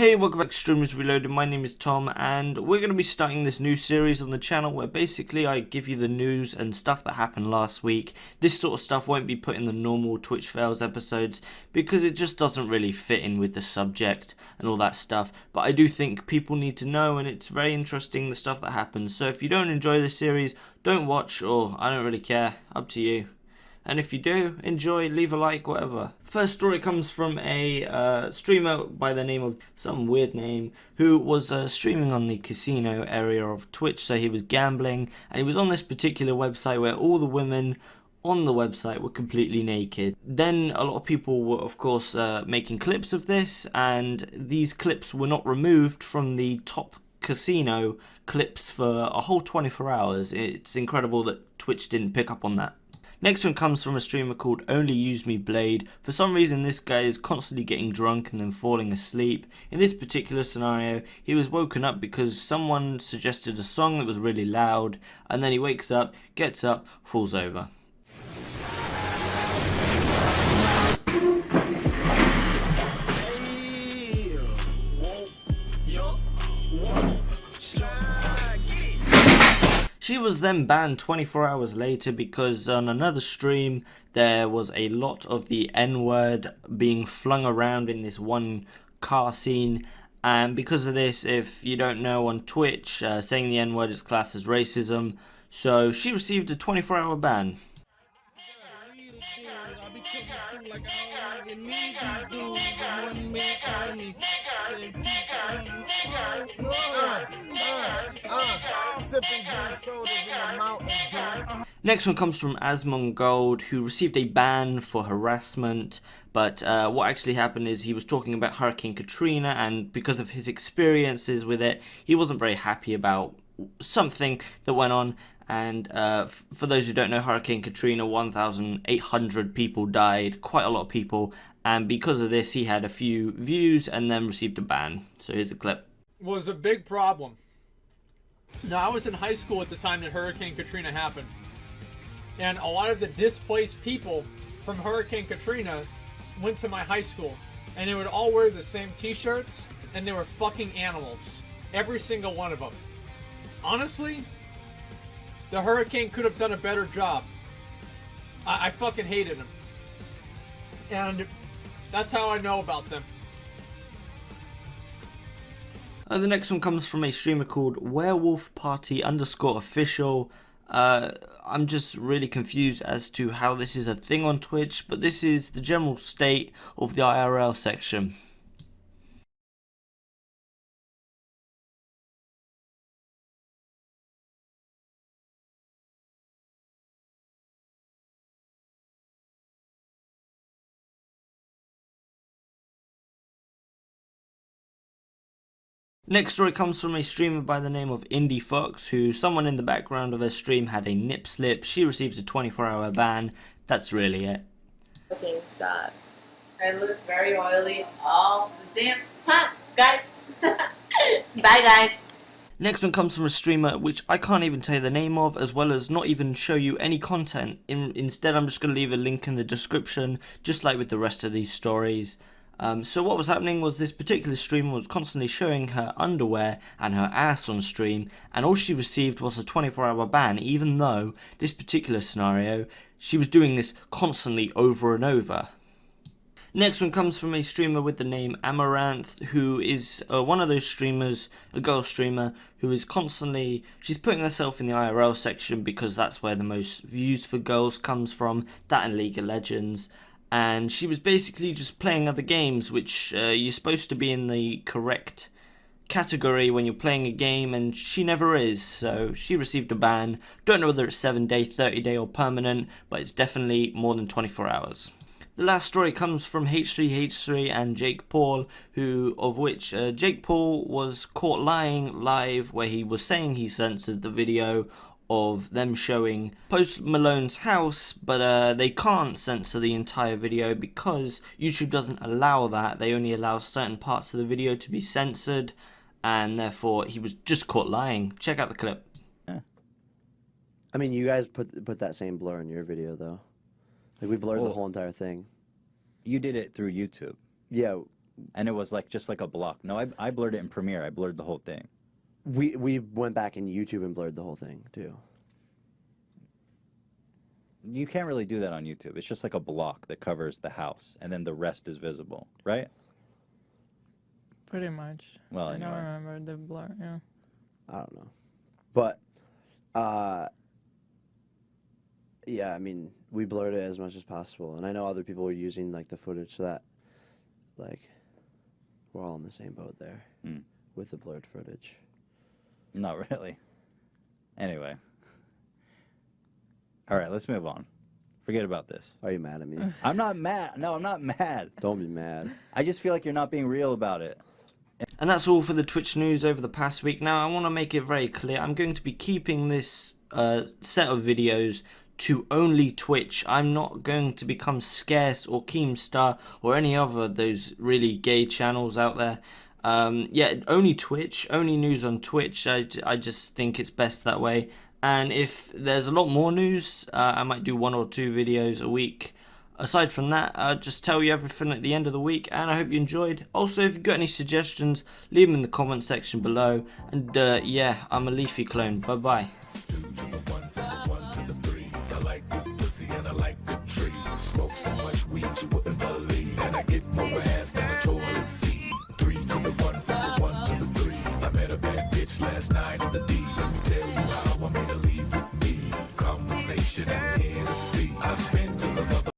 Hey, welcome back to Streamers Reloaded. My name is Tom, and we're going to be starting this new series on the channel where basically I give you the news and stuff that happened last week. This sort of stuff won't be put in the normal Twitch Fails episodes because it just doesn't really fit in with the subject and all that stuff. But I do think people need to know, and it's very interesting, the stuff that happens. So if you don't enjoy this series, don't watch, or I don't really care. Up to you. And if you do, enjoy, leave a like, whatever. First story comes from a streamer by the name of some weird name who was streaming on the casino area of Twitch, so he was gambling, and he was on this particular website where all the women on the website were completely naked. Then a lot of people were, of course, making clips of this, and these clips were not removed from the top casino clips for a whole 24 hours. It's incredible that Twitch didn't pick up on that. Next one comes from a streamer called Only Use Me Blade. For some reason this guy is constantly getting drunk and then falling asleep. In this particular scenario, he was woken up because someone suggested a song that was really loud, and then he wakes up, gets up, falls over. She was then banned 24 hours later because on another stream there was a lot of the N-word being flung around in this one car scene, and because of this, if you don't know, on Twitch saying the N-word is classed as racism, so she received a 24-hour ban. Next one comes from Asmongold, who received a ban for harassment, but what actually happened is he was talking about Hurricane Katrina, and because of his experiences with it, he wasn't very happy about something that went on. And for those who don't know, Hurricane Katrina, 1,800 people died, quite a lot of people, and because of this he had a few views and then received a ban. So here's a clip. Was a big problem. Now, I was in high school at the time that Hurricane Katrina happened, and a lot of the displaced people from Hurricane Katrina went to my high school, and they would all wear the same t-shirts, and they were fucking animals. Every single one of them. Honestly, the hurricane could have done a better job. I fucking hated them. And that's how I know about them. The next one comes from a streamer called werewolfparty_official. I'm just really confused as to how this is a thing on Twitch, but this is the general state of the IRL section. Next story comes from a streamer by the name of Indie Fox, who someone in the background of her stream had a NipSlip. She received a 24-hour ban. That's really it. Okay, stop. I look very oily all the damn time, guys. Bye, guys. Next one comes from a streamer which I can't even tell you the name of, as well as not even show you any content. Instead, I'm just going to leave a link in the description, just like with the rest of these stories. So what was happening was this particular streamer was constantly showing her underwear and her ass on stream, and all she received was a 24-hour ban, even though this particular scenario, she was doing this constantly over and over. Next one comes from a streamer with the name Amaranth, who is one of those streamers, a girl streamer, who is constantly, she's putting herself in the IRL section because that's where the most views for girls comes from, that and League of Legends. And she was basically just playing other games, which you're supposed to be in the correct category when you're playing a game, and she never is, so she received a ban. Don't know whether it's 7-day, 30-day or permanent, but it's definitely more than 24 hours. The last story comes from H3H3 and Jake Paul, of which Jake Paul was caught lying live where he was saying he censored the video of them showing Post Malone's house, but they can't censor the entire video because YouTube doesn't allow that. They only allow certain parts of the video to be censored, and therefore he was just caught lying. Check out the clip. Yeah. I mean, you guys put that same blur in your video though. Like we blurred the whole entire thing. You did it through YouTube. Yeah, and it was like just like a block. No, I blurred it in Premiere. I blurred the whole thing. We went back in YouTube and blurred the whole thing too. You can't really do that on YouTube. It's just like a block that covers the house, and then the rest is visible, right? Pretty much. Well, I anyway. don't remember the blur. Yeah. I don't know, but yeah, I mean, we blurred it as much as possible, and I know other people were using like the footage so that like we're all in the same boat there with the blurred footage. Not really. Anyway. All right, let's move on. Forget about this. Are you mad at me? I'm not mad. No, I'm not mad. Don't be mad. I just feel like you're not being real about it. And that's all for the Twitch news over the past week. Now, I want to make it very clear. I'm going to be keeping this set of videos to only Twitch. I'm not going to become Scarce or Keemstar or any other of those really gay channels out there. Yeah, only Twitch, only news on Twitch. I just think it's best that way. And if there's a lot more news, I might do 1 or 2 videos a week. Aside from that, I'll just tell you everything at the end of the week, and I hope you enjoyed. Also, if you've got any suggestions, leave them in the comment section below. And yeah, I'm a Leafy clone. Bye-bye. Smoke so much weed you wouldn't believe, and I get more